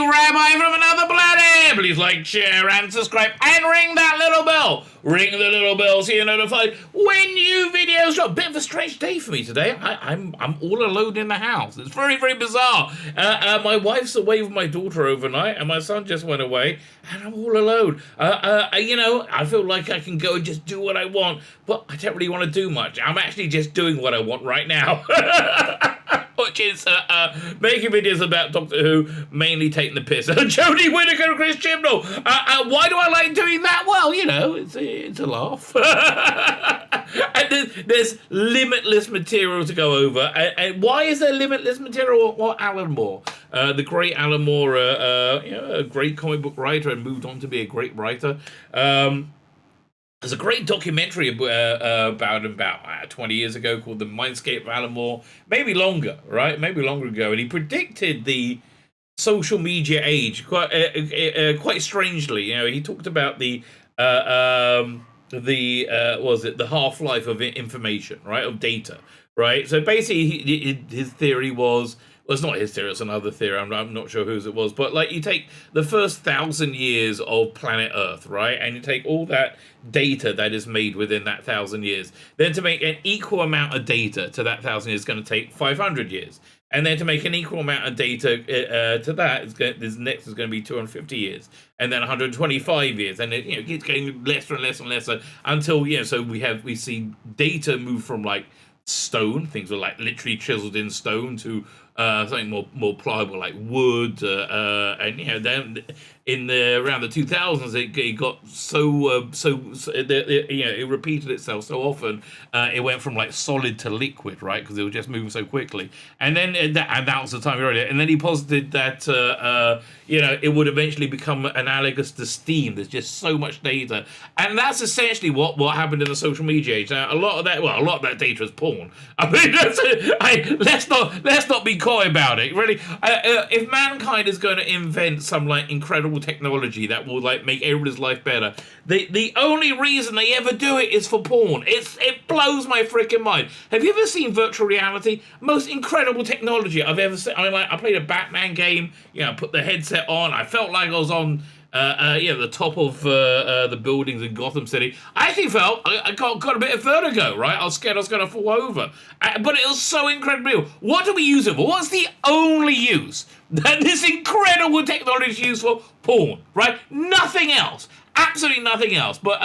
Rabbi from another planet. Please like, share, and subscribe, and ring that little bell. Ring the little bell so you're notified when new videos drop. Bit of a strange day for me today. I'm all alone in the house. It's very, very bizarre. My wife's away with my daughter overnight, and my son just went away, and I'm all alone. I feel like I can go and just do what I want, but I don't really want to do much. I'm actually just doing what I want right now. Which is making videos about Doctor Who, mainly taking the piss. Jodie Whittaker and Chris Chibnall. Why do I like doing that? Well, it's a laugh. And there's limitless material to go over. And why is there limitless material? Well, Alan Moore, the great Alan Moore, a great comic book writer, and moved on to be a great writer. There's a great documentary about 20 years ago called The Mindscape of Alan Moore. Maybe longer, right? Maybe longer ago. And he predicted the social media age quite strangely. He talked about the half-life of information, right? Of data, right? So basically his theory was, well, it's not his theory, it's another theory, I'm not sure whose it was, but like you take the first 1,000 years of planet Earth, right, and you take all that data that is made within that 1,000 years, then to make an equal amount of data to that 1,000 years is going to take 500 years, and then to make an equal amount of data to that, this next is going to be 250 years, and then 125 years, and it keeps getting lesser and less and lesser until, so we see data move from like stone, things were like literally chiseled in stone, to something more pliable like wood, and then around the 2000s it got it repeated itself so often, it went from like solid to liquid, right, because it was just moving so quickly, and then that was the time we wrote it, and then he posited that it would eventually become analogous to steam. There's just so much data, and that's essentially what happened in the social media age. Now, a lot of that data is porn. I mean, let's not be coy about it. Really, if mankind is going to invent some like incredible technology that will like make everybody's life better, the only reason they ever do it is for porn. It blows my freaking mind. Have you ever seen virtual reality? Most incredible technology I've ever seen. I played a Batman game. I put the headset on. I felt like I was on the top of the buildings in Gotham City. I actually felt I got a bit of vertigo, right? I was scared I was going to fall over. But it was so incredible. What do we use it for? What's the only use that this incredible technology is used for? Porn, right? Nothing else. Absolutely nothing else. But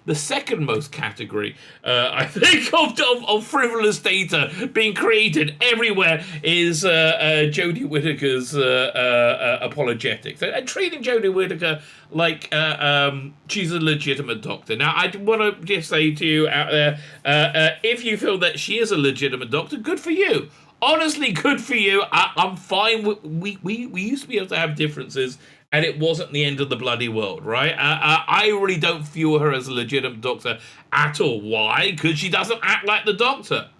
the second most category, I think, of frivolous data being created everywhere is Jodie Whittaker's apologetics. And treating Jodie Whittaker like she's a legitimate doctor. Now, I want to just say to you out there, if you feel that she is a legitimate doctor, good for you. Honestly, good for you. I'm fine. We used to be able to have differences, and it wasn't the end of the bloody world, right? I really don't view her as a legitimate doctor at all. Why? Because she doesn't act like the doctor.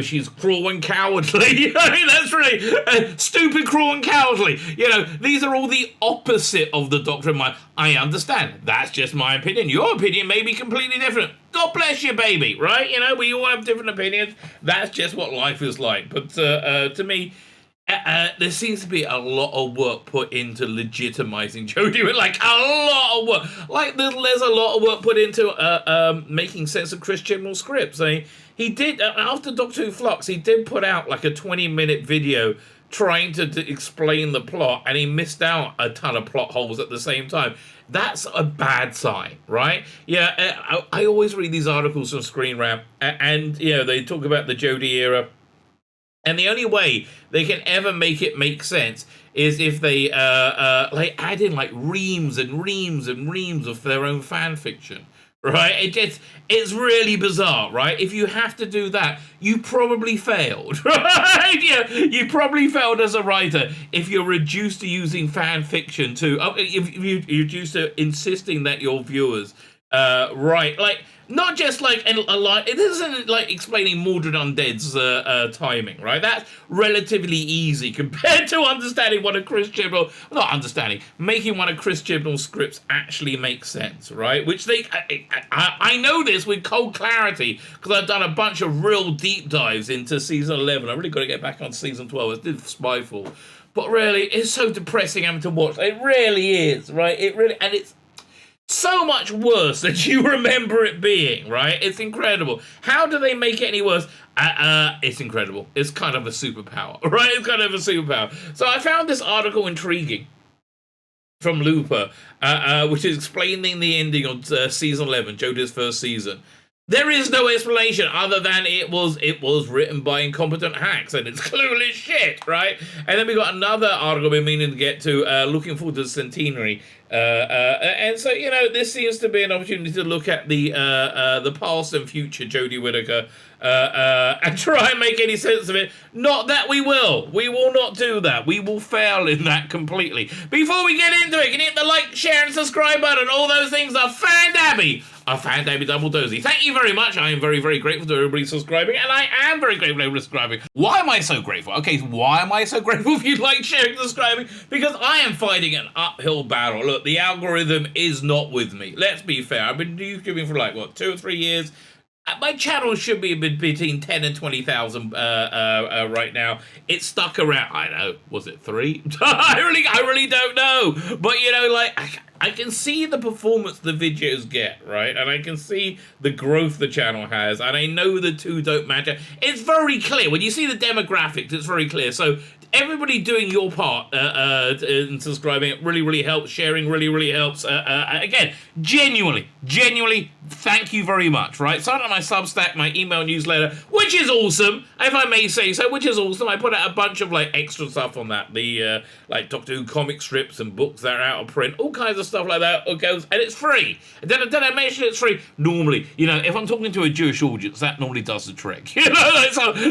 She's cruel and cowardly. I mean, that's really stupid, cruel and cowardly. These are all the opposite of the doctor in my... I understand. That's just my opinion. Your opinion may be completely different. God bless you, baby, right? We all have different opinions. That's just what life is like. But to me... there seems to be a lot of work put into legitimizing Jodie, like a lot of work. Like there's a lot of work put into making sense of Chris Chibnall scripts. I mean, he did after Doctor Who Flux, he did put out like a 20-minute video trying to explain the plot, and he missed out a ton of plot holes at the same time. That's a bad sign, right? Yeah, I always read these articles from Screen Rant, and they talk about the Jodie era. And the only way they can ever make it make sense is if they add in like reams and reams and reams of their own fan fiction, right? It's really bizarre, right? If you have to do that, you probably failed, right? Yeah, you probably failed as a writer if you're reduced to using fan fiction if you're reduced to insisting that your viewers right, like not just like a line. It isn't like explaining Mordred Undead's timing, right? That's relatively easy compared to understanding what a Chris Chibnall, making one of Chris Chibnall's scripts actually make sense, right? Which I know this with cold clarity because I've done a bunch of real deep dives into season 11. I really got to get back on season 12. I did Spyfall. But really, it's so depressing having to watch. It really is, right? It really, and it's so much worse than you remember it being, right? It's incredible. How do they make it any worse? It's incredible. It's kind of a superpower, right? It's kind of a superpower. So I found this article intriguing from Looper, which is explaining the ending of season 11, Jodie's first season. There is no explanation other than it was written by incompetent hacks and it's clueless shit, right? And then we got another article we're meaning to get to, looking forward to the centenary. And so, this seems to be an opportunity to look at the past and future Jodie Whittaker and try and make any sense of it. Not that we will. We will not do that. We will fail in that completely. Before we get into it, can you hit the like, share, and subscribe button? All those things are fan-dabby. A fan-dabby double dozy. Thank you very much. I am very, very grateful to everybody subscribing, and I am very grateful to everybody subscribing. Why am I so grateful? Okay, so why am I so grateful if you like, sharing, subscribing? Because I am fighting an uphill battle. Look, the algorithm is not with me. Let's be fair. I've been YouTubing for 2 or 3 years. My channel should be between 10 and 20,000 right now. It's stuck around, I know, was it 3? I really don't know. But, I can see the performance the videos get, right? And I can see the growth the channel has. And I know the two don't match. It's very clear. When you see the demographics, it's very clear. So everybody doing your part in subscribing, it really, really helps. Sharing really, really helps. Again, genuinely, thank you very much, right? Sign up my Substack, my email newsletter, which is awesome, if I may say so, which is awesome. I put out a bunch of, extra stuff on that. The, Doctor Who comic strips and books that are out of print, all kinds of stuff like that. And it's free. Did I mention it's free? Normally, if I'm talking to a Jewish audience, that normally does the trick.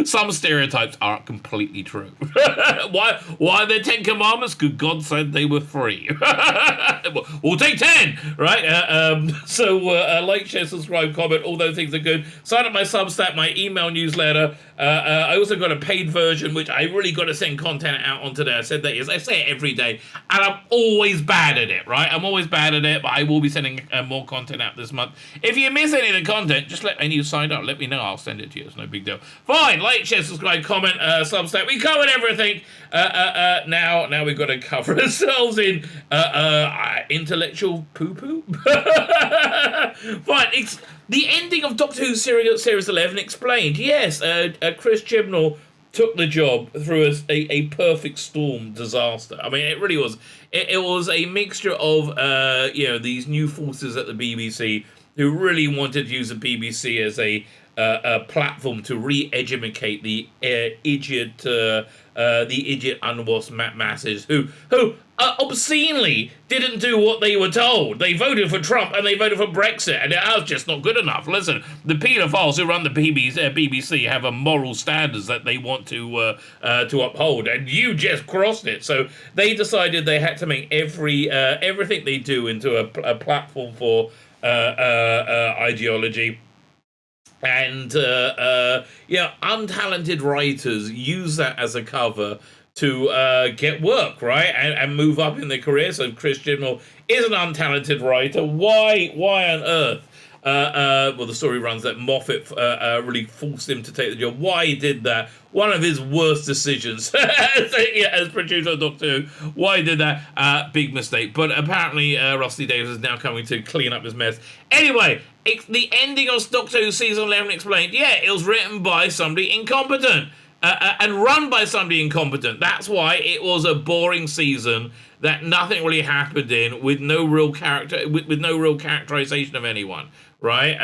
Some stereotypes aren't completely true. Why are there 10 commandments? Good God said they were free. We'll take 10, right? So like, share, subscribe, comment, all those things are good. Sign up my Substack, my email newsletter. I also got a paid version, which I really got to send content out on today. I said that I say it every day, and I'm always bad at it, right? I'm always bad at it, but I will be sending more content out this month. If you miss any of the content, just and you signed up, let me know. I'll send it to you. It's no big deal. Fine. Like, share, subscribe, comment, Substack. We covered everything. Now we've got to cover ourselves in intellectual poo-poo. Fine. It's the ending of Doctor Who Series 11 explained. Yes, Chris Chibnall took the job through a perfect storm disaster. I mean, it really was. It was a mixture of these new forces at the BBC who really wanted to use the BBC as a platform to re-educate the idiot unwashed masses who obscenely didn't do what they were told. They voted for Trump and they voted for Brexit, and it was just not good enough. Listen, the paedophiles who run the BBC have a moral standards that they want to uphold, and you just crossed it. So they decided they had to make everything they do into a platform for ideology. And untalented writers use that as a cover to get work, right, and move up in their career. So Chris Chibnall is an untalented writer. Why on earth? Well, the story runs that Moffat really forced him to take the job. Why he did that? One of his worst decisions as producer of Doctor Who. Why he did that? Big mistake. But apparently Rusty Davies is now coming to clean up his mess. Anyway, the ending of Doctor Who Season 11 explained. Yeah, it was written by somebody incompetent. And run by somebody incompetent. That's why it was a boring season that nothing really happened in, with no real character, with no real characterization of anyone, right?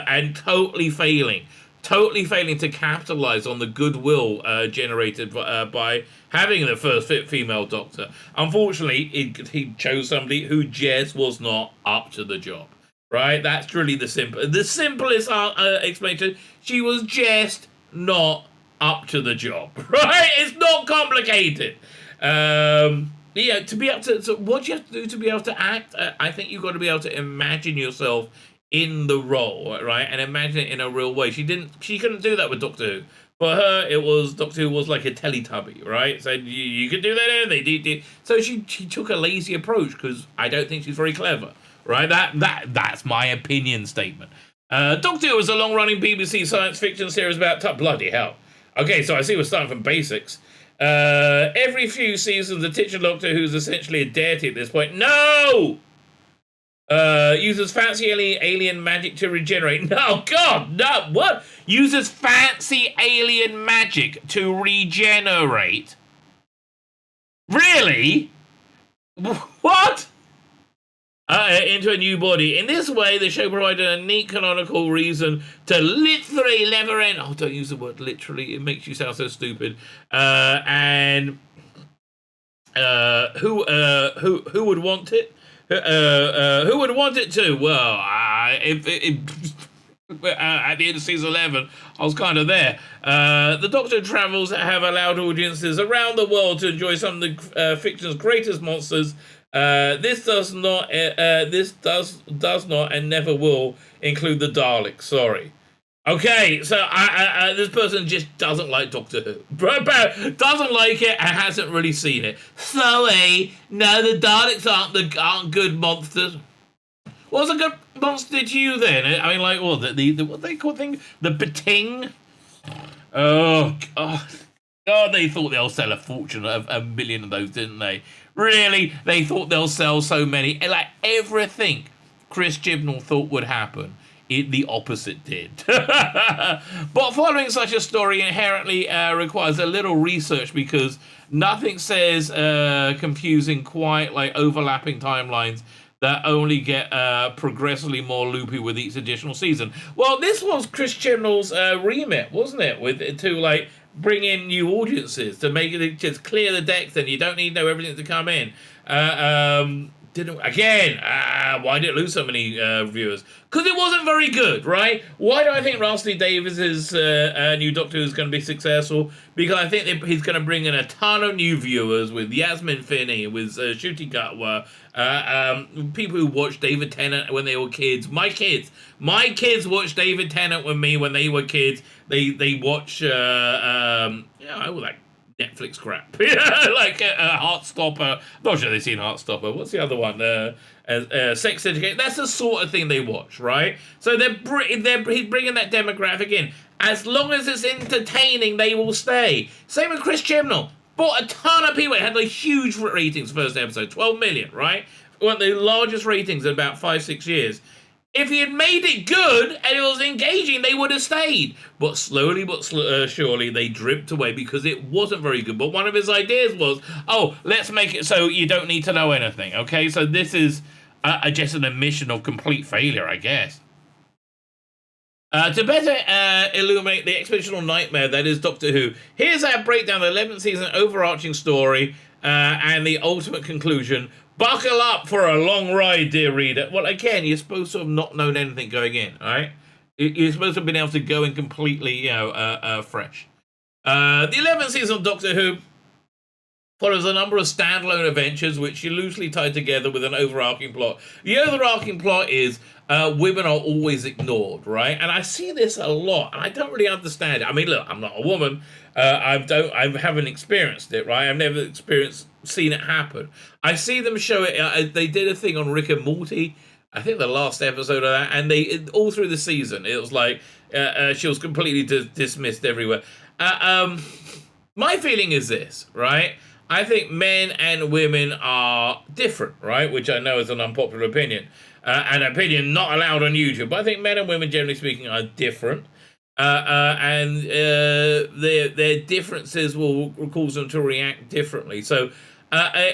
And totally failing to capitalize on the goodwill generated by having the first female Doctor. Unfortunately, he chose somebody who just was not up to the job, right? That's really the simplest explanation. She was just not up to the job, right? It's not complicated. To be able to, so what do you have to do to be able to act? I think you've got to be able to imagine yourself in the role, right? And imagine it in a real way. She couldn't do that with Doctor Who. For her, Doctor Who was like a Teletubby, right? So you could do that, and they did. So she took a lazy approach because I don't think she's very clever, right? That's my opinion statement. Doctor Who was a long-running BBC science fiction series about bloody hell. Okay, so I see we're starting from basics. Every few seasons, the titular Doctor, who's essentially a deity at this point, no! Uses fancy alien magic to regenerate. No, God, no, what? Uses fancy alien magic to regenerate? Really? What? Into a new body. In this way, the show provided a neat canonical reason to literally never end. Oh, don't use the word literally. It makes you sound so stupid. And who would want it? Who would want it to? Well, at the end of season 11, I was kind of there. The Doctor travels have allowed audiences around the world to enjoy some of the fiction's greatest monsters. This does not and never will include the Daleks. Sorry. Okay, so this person just doesn't like Doctor Who. Doesn't like it and hasn't really seen it. Sorry, no, the Daleks aren't good monsters. What's a good monster to you then? I mean, like, what what they call thing? The Bating? Oh, God, they thought they'll sell a fortune of a million of those, didn't they? Really? They thought they'll sell so many. Like, everything Chris Chibnall thought would happen, the opposite did. But following such a story inherently requires a little research because nothing says confusing quite like overlapping timelines that only get progressively more loopy with each additional season. Well, this was Chris Chibnall's remit, wasn't it? To like bring in new audiences, to make it just clear the decks, and you don't need to know everything to come in. Why did it lose so many viewers? Because it wasn't very good, right? Why do I think Rusty Davies' new Doctor Who is going to be successful? Because I think he's going to bring in a ton of new viewers with Yasmin Finney, with Shruti Gatwa, people who watched David Tennant when they were kids. My kids watched David Tennant with me when they were kids. They watch, like Netflix crap. Like Heartstopper. Not sure they've seen Heartstopper. What's the other one? Sex Education. That's the sort of thing they watch, right? So he's bringing that demographic in. As long as it's entertaining, they will stay. Same with Chris Chibnall. Brought a ton of people. It had like huge ratings first episode. 12 million, right? One of the largest ratings in about 5-6 years. If he had made it good and it was engaging, they would have stayed. But slowly but surely, they dripped away because it wasn't very good. But one of his ideas was, let's make it so you don't need to know anything. Okay, so this is just an admission of complete failure, I guess. To better illuminate the expeditional nightmare that is Doctor Who, here's our breakdown of the 11th season overarching story and the ultimate conclusion. Buckle up for a long ride, dear reader. Well, again, you're supposed to have not known anything going in, all right? You're supposed to have been able to go in completely, fresh. The 11th season of Doctor Who follows a number of standalone adventures which are loosely tied together with an overarching plot. The overarching plot is women are always ignored, right? And I see this a lot, and I don't really understand it. I mean, look, I'm not a woman. I haven't experienced it, right? I've never seen it happen. I see them show it. They did a thing on Rick and Morty, I think the last episode of that, and all through the season, it was like she was completely dismissed everywhere. My feeling is this, right? I think men and women are different, right? Which I know is an unpopular opinion. An opinion not allowed on YouTube. But I think men and women, generally speaking, are different. And their differences will cause them to react differently. So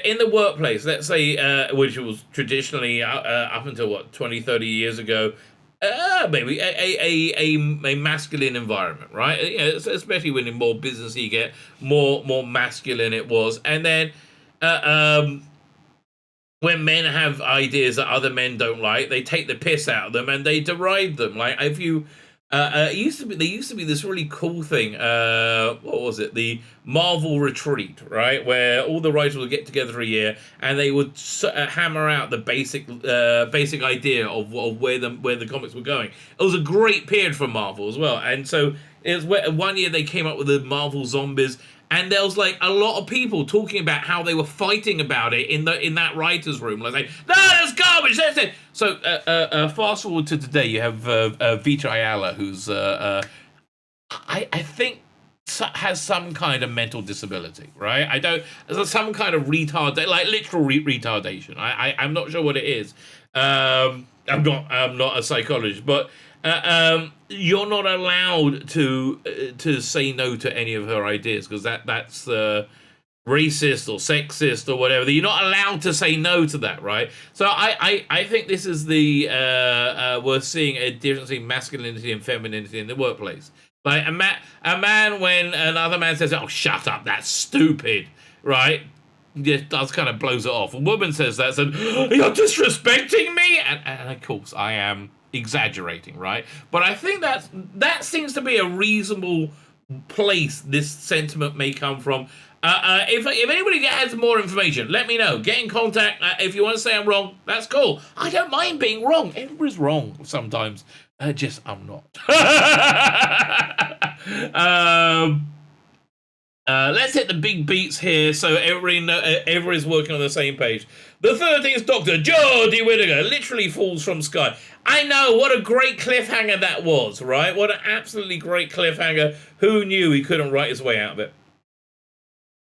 in the workplace, let's say, which was traditionally up until, 20, 30 years ago, maybe a masculine environment, right? Especially when in more business you get, more masculine it was. And then when men have ideas that other men don't like, they take the piss out of them and they deride them. Like if you there used to be this really cool thing. What was it? The Marvel Retreat, right? Where all the writers would get together a year and they would hammer out the basic idea of where the comics were going. It was a great period for Marvel as well. And so it was one year they came up with the Marvel Zombies. And there was like a lot of people talking about how they were fighting about it in that writers' room, like, no, that's garbage. That's it. So fast forward to today, you have Vita Ayala, who's I think has some kind of mental disability, right? I don't, there's some kind of like literal retardation. I'm not sure what it is. I'm not a psychologist, but you're not allowed to say no to any of her ideas, because that's racist or sexist or whatever. You're not allowed to say no to that, right? So I think this is the we're seeing a difference in masculinity and femininity in the workplace. Like a man, when another man says, "Oh, shut up, that's stupid," right? Just does kind of blows it off. A woman says that, and "You're disrespecting me," and of course I am exaggerating, right? But I think that seems to be a reasonable place this sentiment may come from. If anybody has more information, let me know. Get in contact. If you want to say I'm wrong, that's cool. I don't mind being wrong. Everybody's wrong sometimes. Just I'm not. Let's hit the big beats here, so everybody's working on the same page. The 13th Doctor, Jodie Whittaker, literally falls from sky. I know, what a great cliffhanger that was, right? What an absolutely great cliffhanger. Who knew he couldn't write his way out of it?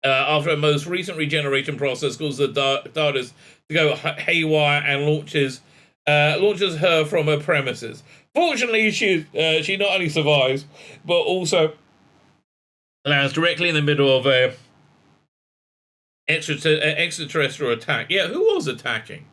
After a most recent regeneration process causes the Tardis to go haywire and launches her from her premises. Fortunately, she not only survives, but also lands directly in the middle of a extraterrestrial attack. Yeah, who was attacking?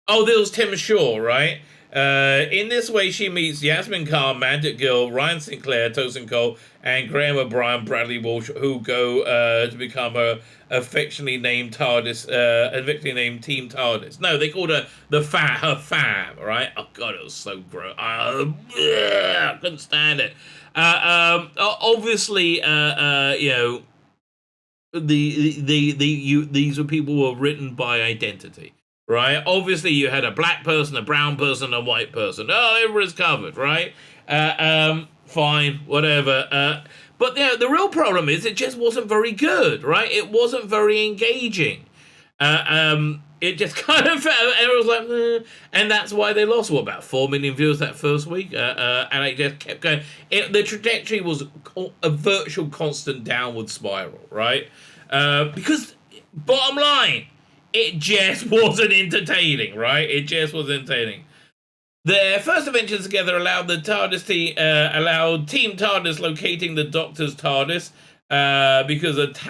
Oh, there was Tim Shaw, right? In this way, she meets Yasmin Carr, Mandit Gill, Ryan Sinclair, Tosin Cole, and Graham O'Brien, Bradley Walsh, who go to become a affectionately named TARDIS, affectionately named Team TARDIS. No, they called her her fam, right? Oh god, it was so gross. I couldn't stand it. Obviously, you know, these were people who were written by identity. Right, obviously you had a black person, a brown person, a white person. Oh, everyone's covered, right? Fine, whatever. But the real problem is it just wasn't very good, right? It wasn't very engaging. It just kind of everyone was like, and that's why they lost about 4 million viewers that first week. And it just kept going. The trajectory was a virtual constant downward spiral, right? Because bottom line, it just wasn't entertaining, right? It just was entertaining. Their first adventures together allowed the TARDIS allowed Team TARDIS locating the Doctor's TARDIS, because it's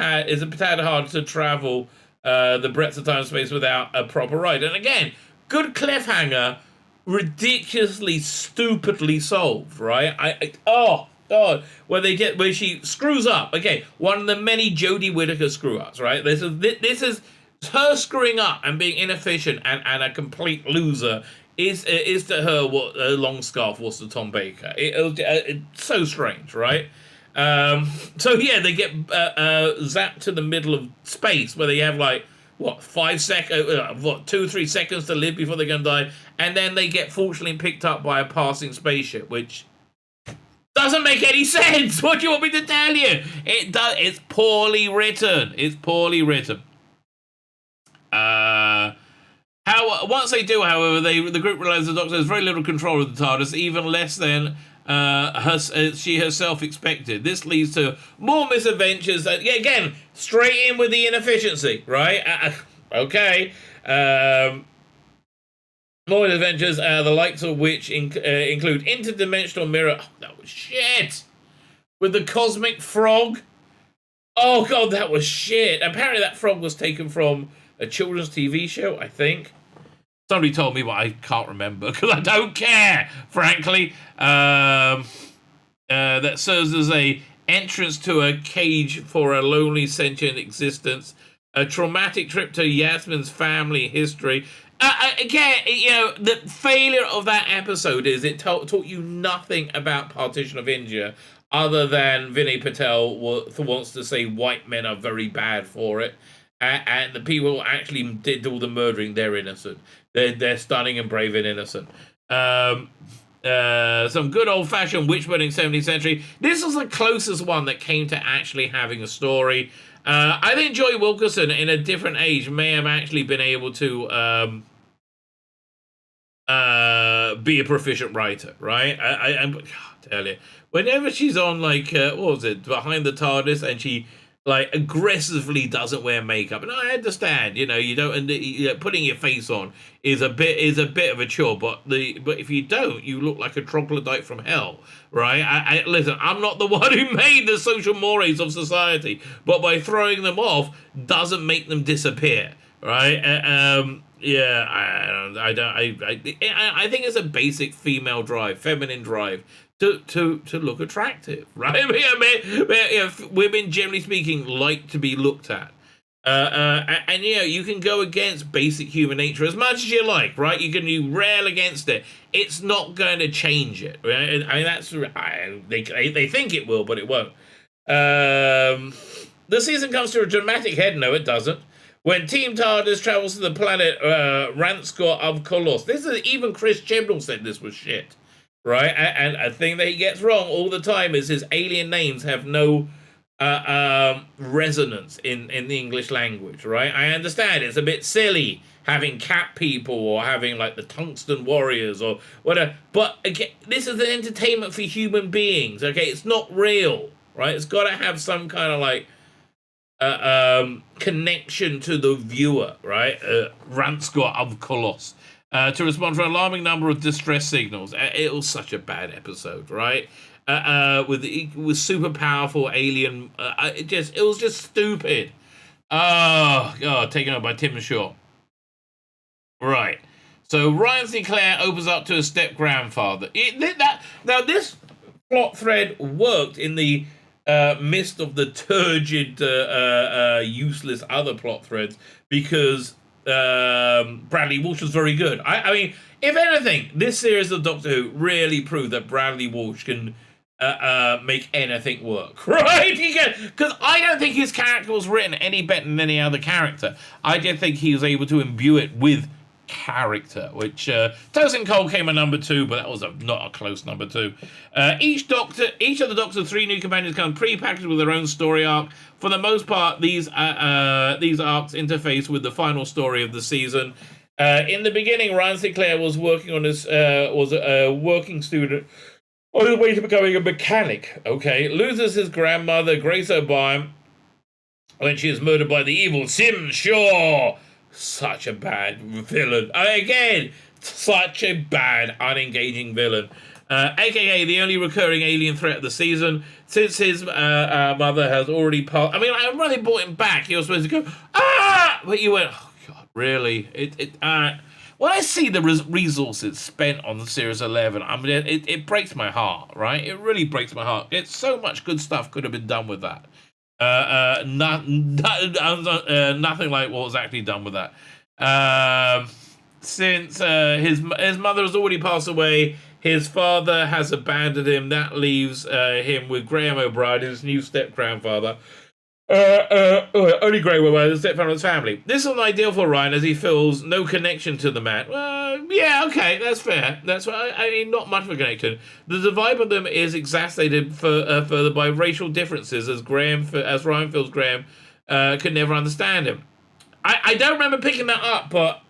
a tad hard to travel the breadth of time and space without a proper ride. And again, good cliffhanger, ridiculously, stupidly solved, right? Oh god, where she screws up. Okay, one of the many Jodie Whittaker screw ups, right? This is her screwing up and being inefficient and a complete loser is to her what a long scarf was to Tom Baker. It's so strange, right? So yeah, they get zapped to the middle of space where they have like 2 3 seconds to live before they're gonna die, and then they get fortunately picked up by a passing spaceship, which doesn't make any sense. What do you want me to tell you? It does. It's poorly written. Once they do, however, the group realizes the Doctor has very little control of the TARDIS, even less than she herself expected. This leads to more misadventures. Again, straight in with the inefficiency, right? Okay. More adventures, the likes of which include interdimensional mirror. Oh, that was shit. With the cosmic frog. Oh god, that was shit. Apparently that frog was taken from a children's TV show, I think. Somebody told me, but I can't remember because I don't care, frankly. That serves as a entrance to a cage for a lonely sentient existence. A traumatic trip to Yasmin's family history. Again, you know, the failure of that episode is it taught you nothing about Partition of India, other than Vinay Patel wants to say white men are very bad for it. And the people who actually did all the murdering, they're innocent. They're stunning and brave and innocent. Some good old-fashioned witch-burning 17th century. This was the closest one that came to actually having a story. I think Joy Wilkerson, in a different age, may have actually been able to be a proficient writer, right? tell you. Whenever she's on, like, what was it, behind the TARDIS, and she, like, aggressively doesn't wear makeup. And I understand, you know, you don't, and putting your face on is a bit of a chore. But if you don't, you look like a troglodyte from hell, right? Listen, I'm not the one who made the social mores of society, but by throwing them off doesn't make them disappear, right? Yeah, I think it's a basic female drive, feminine drive, to look attractive, right? Women, generally speaking, like to be looked at. And you know, you can go against basic human nature as much as you like, right? You rail against it. It's not going to change it, right? I mean, they think it will, but it won't. The season comes to a dramatic head. No, it doesn't. When Team TARDIS travels to the planet Ranskor of Kolos. Even Chris Chibnall said this was shit, right? And a thing that he gets wrong all the time is his alien names have no resonance in the English language, right? I understand it's a bit silly having cat people or having like the tungsten warriors or whatever, but again, this is an entertainment for human beings, okay? It's not real, right? It's got to have some kind of like connection to the viewer, right? Ranskor of Kolos. To respond to an alarming number of distress signals. It was such a bad episode, right? With super powerful alien. It was just stupid. Oh, God, taken over by Tim Shaw. Right. So Ryan Sinclair opens up to his step-grandfather. Now, this plot thread worked in the midst of the turgid, useless other plot threads because Bradley Walsh was very good. I mean, if anything, this series of Doctor Who really proved that Bradley Walsh can make anything work, right? Because I don't think his character was written any better than any other character. I just think he was able to imbue it with character, which Tosin Cole came a number 2, but that was not a close number 2. Each of the Doctor's 3 new companions come pre-packaged with their own story arc. For the most part, these arcs interface with the final story of the season. In the beginning, Ryan Sinclair was working on his was a working student on his way to becoming a mechanic. Okay, loses his grandmother, Grace O'Brien, when she is murdered by the evil Sim Shaw. Such a bad villain. Again, such a bad, unengaging villain. AKA the only recurring alien threat of the season. Since his mother has already passed. I mean, I really brought him back. He was supposed to go, ah! But you went, oh, God, really? When I see the resources spent on the Series 11, I mean, it breaks my heart, right? It really breaks my heart. It's so much good stuff could have been done with that. Nothing like what was actually done with that. Since his mother has already passed away, his father has abandoned him. That leaves him with Graham O'Brien, his new step-grandfather. Only Graham O'Brien, the step-father of his family. This is ideal for Ryan as he feels no connection to the man. Yeah, okay, that's fair. That's I mean, not much of a connection. The divide of them is exacerbated further by racial differences, as Ryan feels Graham could never understand him. I don't remember picking that up, but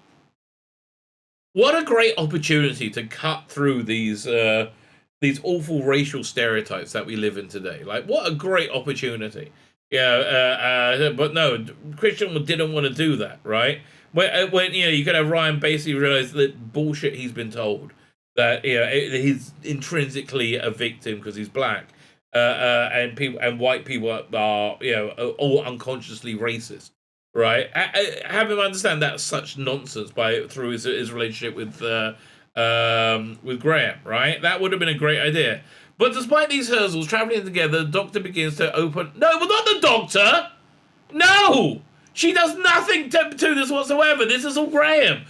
what a great opportunity to cut through these awful racial stereotypes that we live in today. Like, what a great opportunity. Yeah, but no, Christian didn't want to do that, right? When you could have Ryan basically realize that bullshit he's been told, that he's intrinsically a victim because he's black, and white people are all unconsciously racist, right? Have him understand that's such nonsense through his relationship with Graham, right? That would have been a great idea. But despite these hurdles traveling together, the Doctor begins to open. No, but not the Doctor. No. She does nothing to this whatsoever. This is all Graham.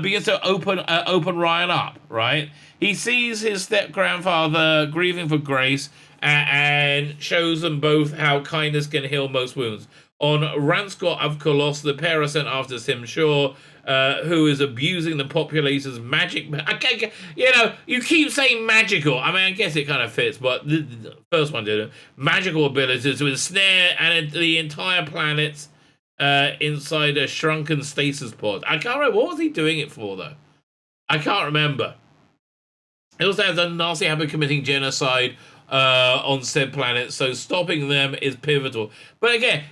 Begins to open Ryan up, right? He sees his step-grandfather grieving for Grace and shows them both how kindness can heal most wounds. On Ranskor of Kolos, the pair are sent after Sim Shaw, who is abusing the population's magic. You keep saying magical. I mean, I guess it kind of fits, but the first one didn't. Magical abilities to ensnare and the entire planet's inside a shrunken stasis pod. I can't remember. What was he doing it for, though? I can't remember. It also has a nasty habit of committing genocide on said planet, so stopping them is pivotal. But again,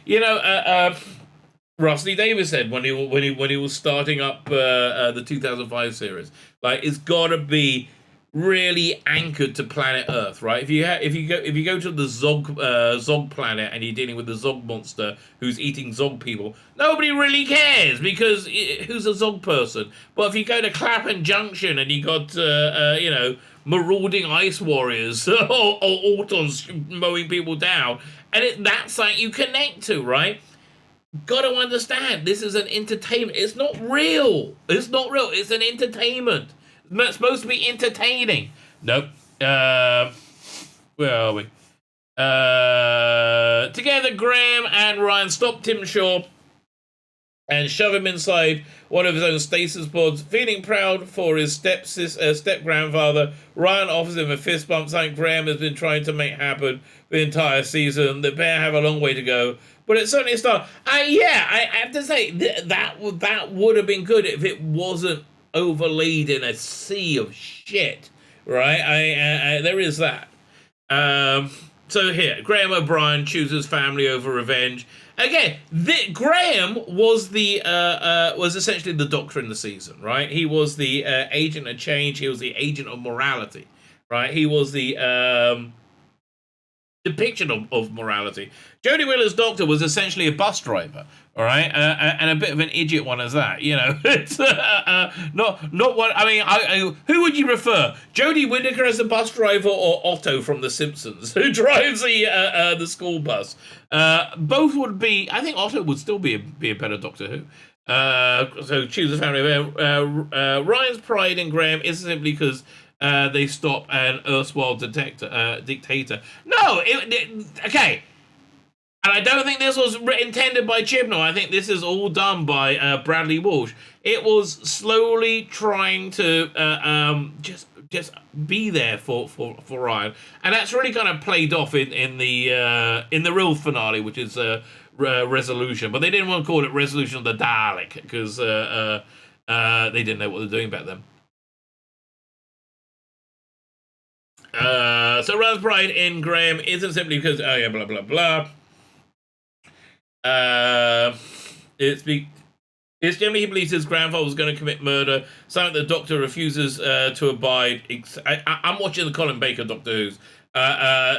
Rusty Davis said when he was starting up the 2005 series, like it's got to be really anchored to planet Earth, right? If you go to the Zog planet and you're dealing with the Zog monster who's eating Zog people, nobody really cares because who's a Zog person? But if you go to Clapham Junction and you got marauding ice warriors or Autons mowing people down, and that's something you connect to, right? Got to understand, this is an entertainment. It's not real. It's not real. It's an entertainment. It's supposed to be entertaining. Nope. Where are we? Together, Graham and Ryan stop Tim Shaw and shove him inside one of his own stasis pods. Feeling proud for his step-grandfather, Ryan offers him a fist bump, something Graham has been trying to make happen the entire season. The pair have a long way to go, but it's certainly a start. I have to say, that would have been good if it wasn't overlaid in a sea of shit, right? There is that. So here, Graham O'Brien chooses family over revenge. Again, Graham was was essentially the Doctor in the season, right? He was the agent of change. He was the agent of morality, right? He was the depiction of morality. Jodie Whittaker's Doctor was essentially a bus driver, all right, and a bit of an idiot one as that. It's not what I mean. Who would you prefer, Jodie Whittaker as a bus driver or Otto from The Simpsons, who drives the school bus? Both would be. I think Otto would still be a better Doctor Who. So choose a family. Ryan's pride in Graham isn't simply because they stop an erstwhile dictator. No, okay. And I don't think this was intended by Chibnall. I think this is all done by Bradley Walsh. It was slowly trying to just be there for Ryan, and that's really kind of played off in the real finale, which is Resolution. But they didn't want to call it Resolution of the Dalek because they didn't know what they were doing back then. So Ryan's pride in Graham isn't simply because blah blah blah. It's generally he believes his grandfather was going to commit murder, something the Doctor refuses to abide. I'm watching the Colin Baker Doctor Who's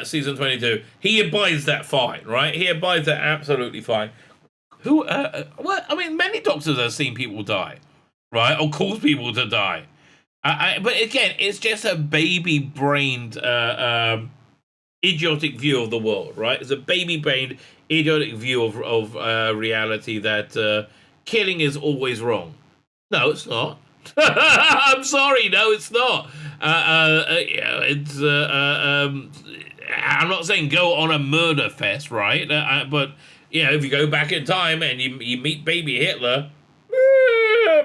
season 22. He abides that fine, right? He abides that absolutely fine. Well, I mean, many Doctors have seen people die, right, or cause people to die. But again, it's just a baby-brained, idiotic view of the world, right? It's a baby-brained, idiotic view of reality that killing is always wrong. No, it's not. I'm sorry, no, it's not. I'm not saying go on a murder fest, right? But if you go back in time and you meet baby Hitler,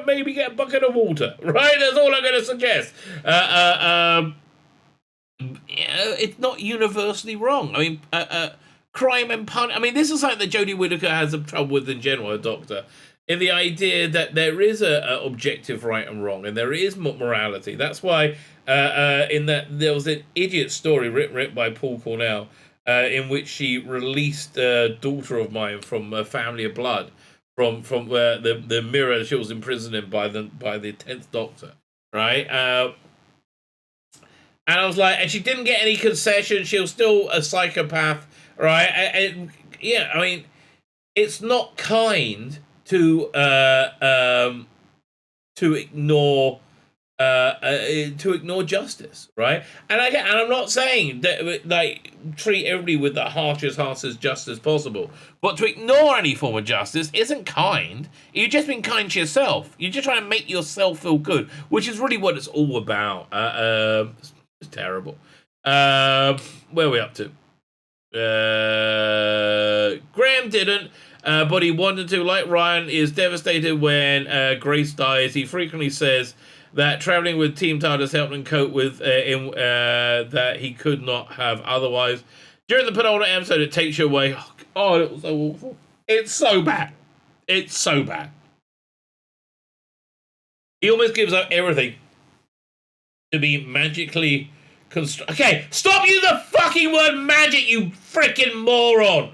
maybe get a bucket of water, right? That's all I'm going to suggest. It's not universally wrong. I mean, crime and punishment. I mean, this is something that Jodie Whittaker has some trouble with in general, a Doctor, in the idea that there is a objective right and wrong, and there is morality. That's why in that there was an idiot story written by Paul Cornell in which she released a daughter of mine from a family of blood. From the mirror she was imprisoned in by the 10th Doctor, right? And I was like, and she didn't get any concessions. She was still a psychopath, right? I mean, it's not kind to ignore justice, right? And I'm not saying that like treat everybody with the harshest justice possible, but to ignore any form of justice isn't kind. You're just being kind to yourself. You're just trying to make yourself feel good, which is really what it's all about. It's terrible. Where are we up to? Graham didn't. But he wanted to. Like Ryan, is devastated when Grace dies. He frequently says that traveling with Team Tardis helped him cope with that he could not have otherwise. During the penultimate episode, it takes you away. Oh, it was so awful. It's so bad. It's so bad. He almost gives up everything to be magically Okay, stop using the fucking word magic, you freaking moron!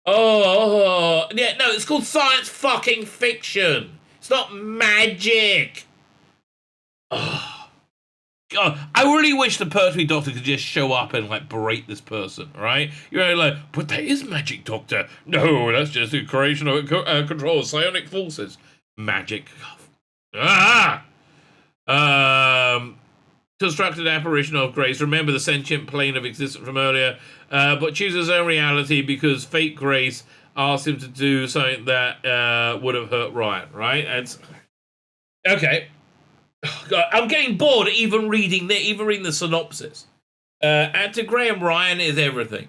Yeah, no, it's called science fucking fiction. It's not magic. Oh, God, I really wish the Pertwee Doctor could just show up and, like, berate this person, right? You're like, but that is magic, Doctor. No, that's just the creation of control of psionic forces. Magic. Ah! Constructed apparition of grace. Remember the sentient plane of existence from earlier, but chooses his own reality because fake grace asked him to do something that would have hurt Ryan, right? And okay, God, I'm getting bored even reading the synopsis. And to Graham, Ryan is everything.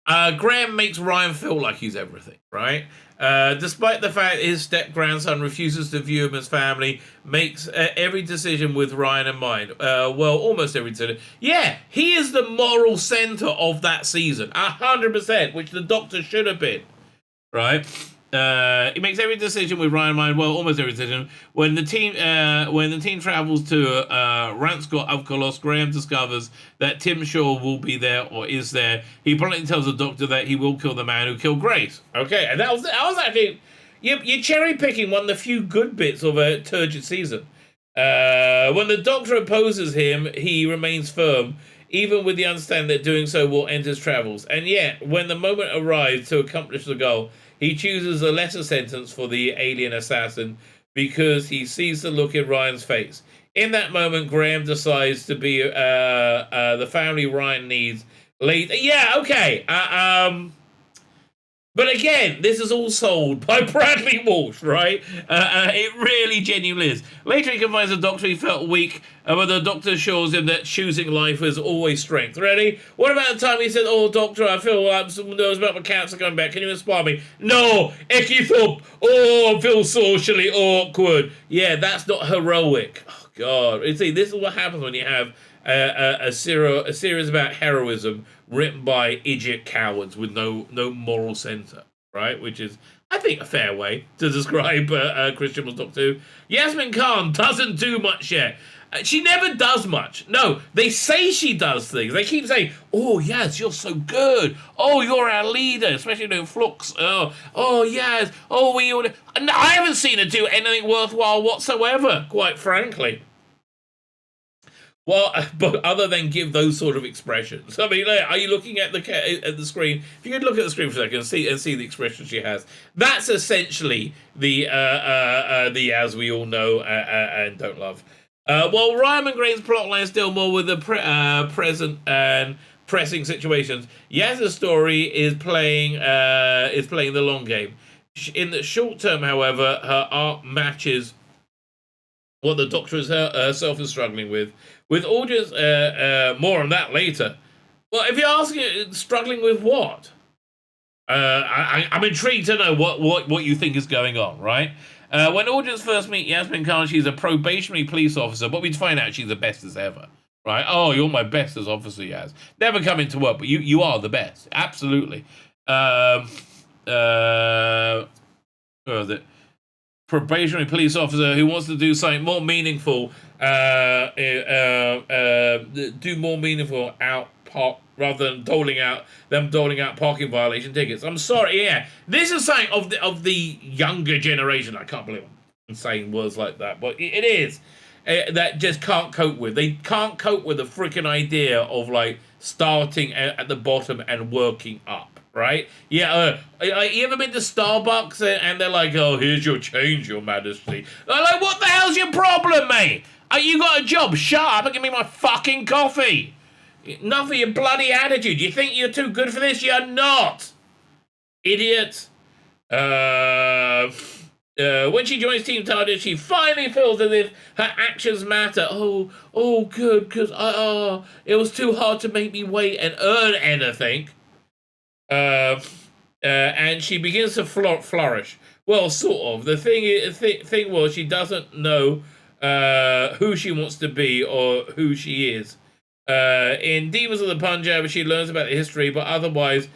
Graham makes Ryan feel like he's everything, right? Despite the fact his step-grandson refuses to view him as family, makes every decision with Ryan in mind. Well, almost every decision. Yeah, he is the moral center of that season, 100%, which the Doctor should have been, right? He makes every decision with Ryan in mind. Well, almost every decision. When the team travels to Ranscott of Colossus, Graham discovers that Tim Shaw will be there or is there. He bluntly tells the Doctor that he will kill the man who killed Grace. Okay, and that was actually you're cherry picking one of the few good bits of a turgid season. When the Doctor opposes him, he remains firm, even with the understanding that doing so will end his travels. And yet, when the moment arrives to accomplish the goal, he chooses a lesser sentence for the alien assassin because he sees the look in Ryan's face. In that moment, Graham decides to be the family Ryan needs. Yeah, okay. But again, this is all sold by Bradley Walsh, right? It really genuinely is. Later he confides the Doctor he felt weak, but the Doctor assures him that choosing life is always strength. Ready? What about the time he said, "Oh, Doctor, I feel nervous about my cancer coming back. Can you inspire me?" No! Icky thump! Oh, I feel socially awkward. Yeah, that's not heroic. Oh, God. You see, this is what happens when you have a series about heroism written by idiot cowards with no moral center, right? Which is, I think, a fair way to describe Chris Chibnall's Doctor Who. Yasmin Khan doesn't do much yet. She never does much. No, they say she does things. They keep saying, "Oh, yes, you're so good. Oh, you're our leader," especially in Flux. Oh, yes. Oh, I haven't seen her do anything worthwhile whatsoever, quite frankly. Well, but other than give those sort of expressions, I mean, are you looking at the screen? If you could look at the screen for a second and see the expression she has, that's essentially the as we all know and don't love. While Ryan and Graham's plotline deal more with the present and pressing situations, Yaz's story is playing the long game. In the short term, however, her arc matches what the Doctor herself is struggling with. With audience, more on that later. Well, if you're asking, struggling with what? I'm intrigued to know what you think is going on, right? When audience first meet Yasmin Khan, she's a probationary police officer, but we find out she's the best as ever, right? Oh, you're my best as officer, Yaz. Never come into work, but you are the best. Absolutely. What was it? Probationary police officer who wants to do something more meaningful, do more meaningful out park rather than doling out parking violation tickets. I'm sorry, yeah, this is something of the younger generation. I can't believe I'm saying words like that, but it is that just can't cope with. They can't cope with the freaking idea of like starting at the bottom and working up. Right? Yeah, you ever been to Starbucks and they're like, "Oh, here's your change, your majesty." They're like, "What the hell's your problem, mate? You got a job, shut up and give me my fucking coffee." Enough of your bloody attitude. You think you're too good for this? You're not. Idiot. When she joins Team Tardis, she finally feels as if her actions matter. Oh, good, because it was too hard to make me wait and earn anything. And she begins to flourish. Well, sort of. The thing was, she doesn't know who she wants to be or who she is. In Demons of the Punjab, she learns about the history, but otherwise,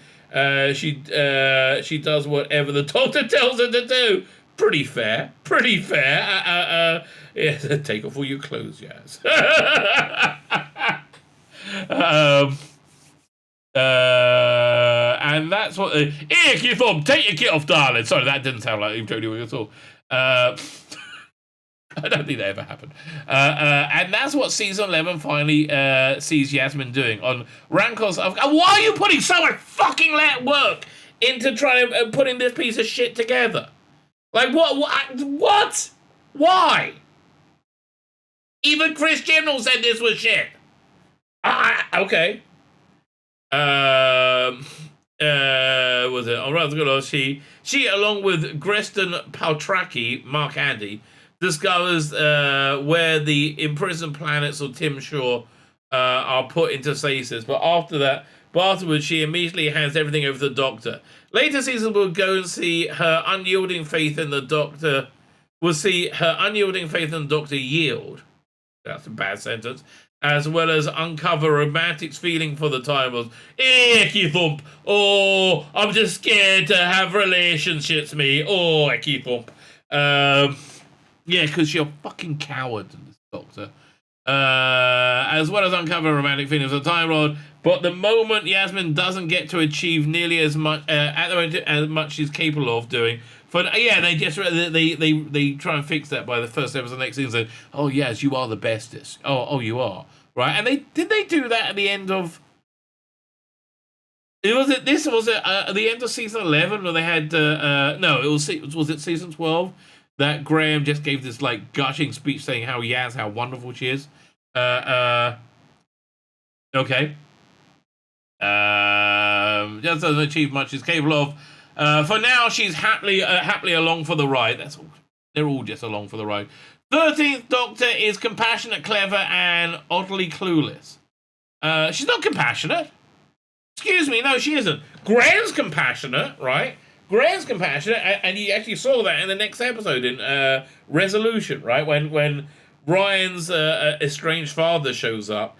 she does whatever the Doctor tells her to do. pretty fair. Pretty fair. Yeah, take off all your clothes, yes. And that's what. Here, you thought, take your kit off, darling. Sorry, that didn't sound like Jodie Whittaker at all. I don't think that ever happened. And that's what season 11 finally sees Yasmin doing on Rancor's. Why are you putting so much fucking work into trying to putting this piece of shit together? Like, what? Why? Even Chris Chibnall said this was shit. Okay. Was it? Oh, rather good. She, along with Greston Paltraki, Mark Andy, discovers where the imprisoned planets of Tim Shaw are put into stasis. But afterwards, she immediately hands everything over to the Doctor. Later seasons will go and see her unyielding faith in the Doctor. We'll see her unyielding faith in the Doctor yield. That's a bad sentence. As well as uncover romantic's feeling for the time was Icky Thump. Oh, I'm just scared to have relationships, me. Oh, Icky Thump. Yeah, because you're a fucking coward, Doctor. As well as uncover romantic feelings for the Time Lord. But the moment Yasmin doesn't get to achieve nearly as much at the moment as much she's capable of doing. They try and fix that by the first episode of the next season. Oh yes, you are the bestest. Oh, you are, right? And they do that at the end of. Was it at the end of season 11 where they had no? Was it season 12 that Graham just gave this like gushing speech saying how wonderful she is. Okay. Just doesn't achieve much she's capable of. For now, she's happily along for the ride. That's all. They're all just along for the ride. 13th Doctor is compassionate, clever, and oddly clueless. She's not compassionate. Excuse me, no, she isn't. Graham's compassionate, right? Graham's compassionate, and you actually saw that in the next episode in Resolution, right? When Ryan's estranged father shows up,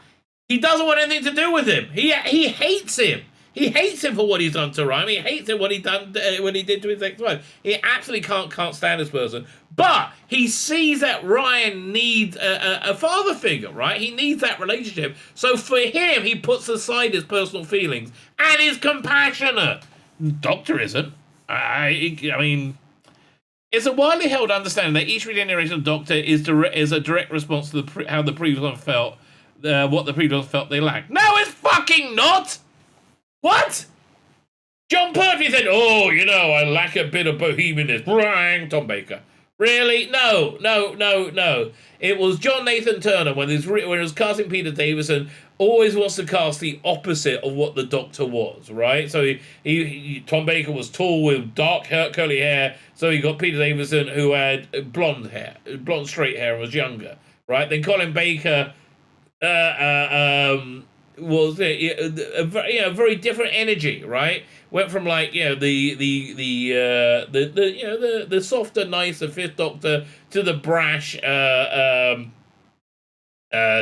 he doesn't want anything to do with him. He hates him. He hates him for what he's done to Ryan. He hates him what he did to his ex-wife. He absolutely can't stand this person. But he sees that Ryan needs a father figure, right? He needs that relationship. So for him, he puts aside his personal feelings and is compassionate. Doctor isn't. I mean, it's a widely held understanding that each regeneration of Doctor is a direct response to how the previous one felt, what the previous one felt they lacked. No, it's fucking not. What? John Pertwee said, "Oh, I lack a bit of bohemianism." Brang, Tom Baker. Really? No. It was John Nathan Turner when he was casting Peter Davison. Always wants to cast the opposite of what the Doctor was, right? So Tom Baker was tall with dark curly hair. So he got Peter Davison who had blonde straight hair and was younger, right? Then Colin Baker was a very different energy, right? Went from like the softer, nicer Fifth Doctor to the brash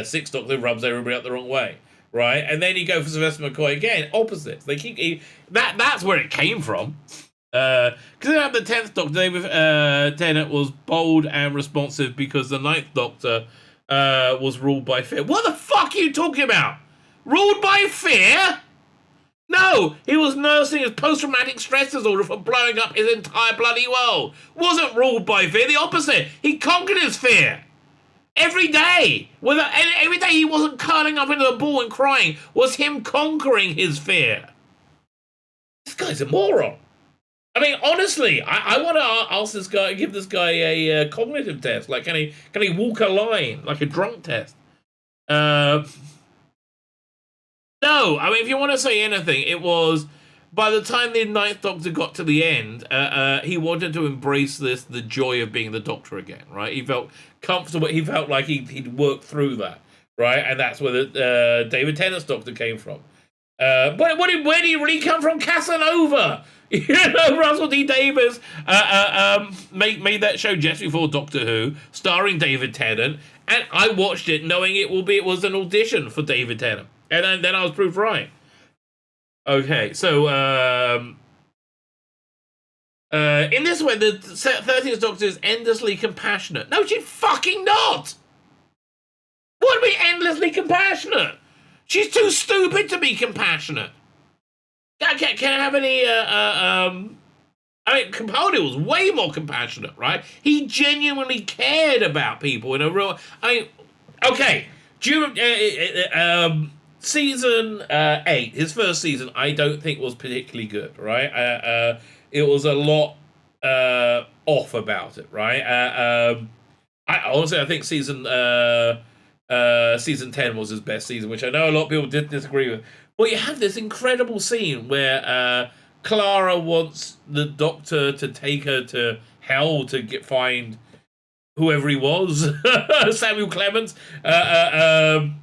Sixth Doctor rubs everybody up the wrong way, right? And then you go for Sylvester McCoy again, opposites. They keep that's where it came from. Because the 10th Doctor, David Tennant was bold and responsive because the 9th Doctor was ruled by fear. What the fuck are you talking about? Ruled by fear? No, he was nursing his post-traumatic stress disorder for blowing up his entire bloody world. Wasn't ruled by fear, the opposite. He conquered his fear. Every day. Every day he wasn't curling up into a ball and crying. Was him conquering his fear. This guy's a moron. I mean, honestly, I want to ask this guy, give this guy a cognitive test. Like, can he walk a line? Like a drunk test. No, I mean, if you want to say anything, it was by the time the 9th Doctor got to the end, he wanted to embrace the joy of being the Doctor again, right? He felt comfortable. He felt like he'd worked through that, right? And that's where the David Tennant's Doctor came from. But where did he really come from? Casanova! Russell T Davies made that show just before Doctor Who, starring David Tennant, and I watched it knowing it was an audition for David Tennant. And then I was proved right. Okay, so In this way, the 13th Doctor is endlessly compassionate. No, she's fucking not! What do you mean endlessly compassionate? She's too stupid to be compassionate. Can I have any, I mean, Capaldi was way more compassionate, right? He genuinely cared about people in a real... I mean, okay, season 8, his first season, I don't think was particularly good, right? It was a lot off about it, right? I think season 10 was his best season, which I know a lot of people did disagree with. Well, you have this incredible scene where Clara wants the Doctor to take her to hell to find whoever he was, Samuel Clemens, and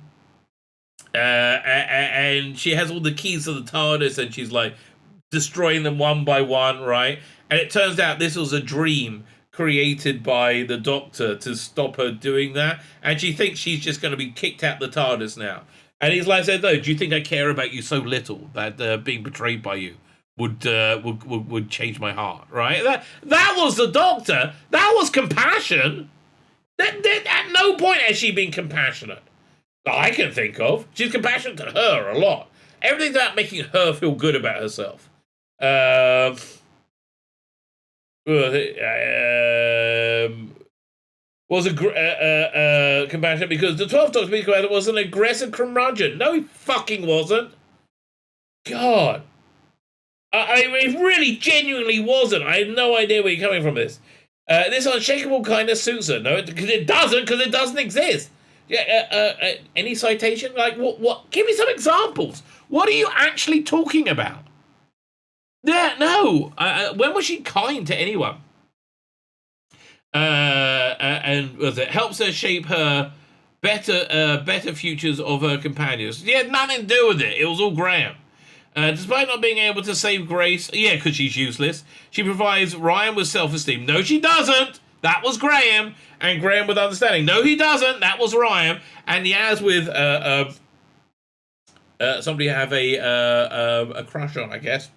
she has all the keys to the TARDIS, and she's like destroying them one by one, right? And it turns out this was a dream created by the Doctor to stop her doing that, and she thinks she's just going to be kicked out the TARDIS now. And he's like, "No, do you think I care about you so little that being betrayed by you would change my heart?" Right? That was the Doctor. That was compassion. At no point has she been compassionate that I can think of. She's compassionate to her a lot. Everything's about making her feel good about herself. Was compassionate because the 12th Doctor was an aggressive curmudgeon. No, he fucking wasn't. God. I mean, it really genuinely wasn't. I have no idea where you're coming from this. This unshakable kindness suits her. No, because it doesn't exist. Yeah, any citation? Like, what? Give me some examples. What are you actually talking about? Yeah, no. When was she kind to anyone? And was it helps her shape her better futures of her companions? She had nothing to do with it. It was all Graham. Despite not being able to save Grace, because she's useless, she provides Ryan with self-esteem. No, she doesn't. That was Graham. And Graham with understanding. No, he doesn't. That was Ryan. And Yaz with somebody you have a crush on, I guess.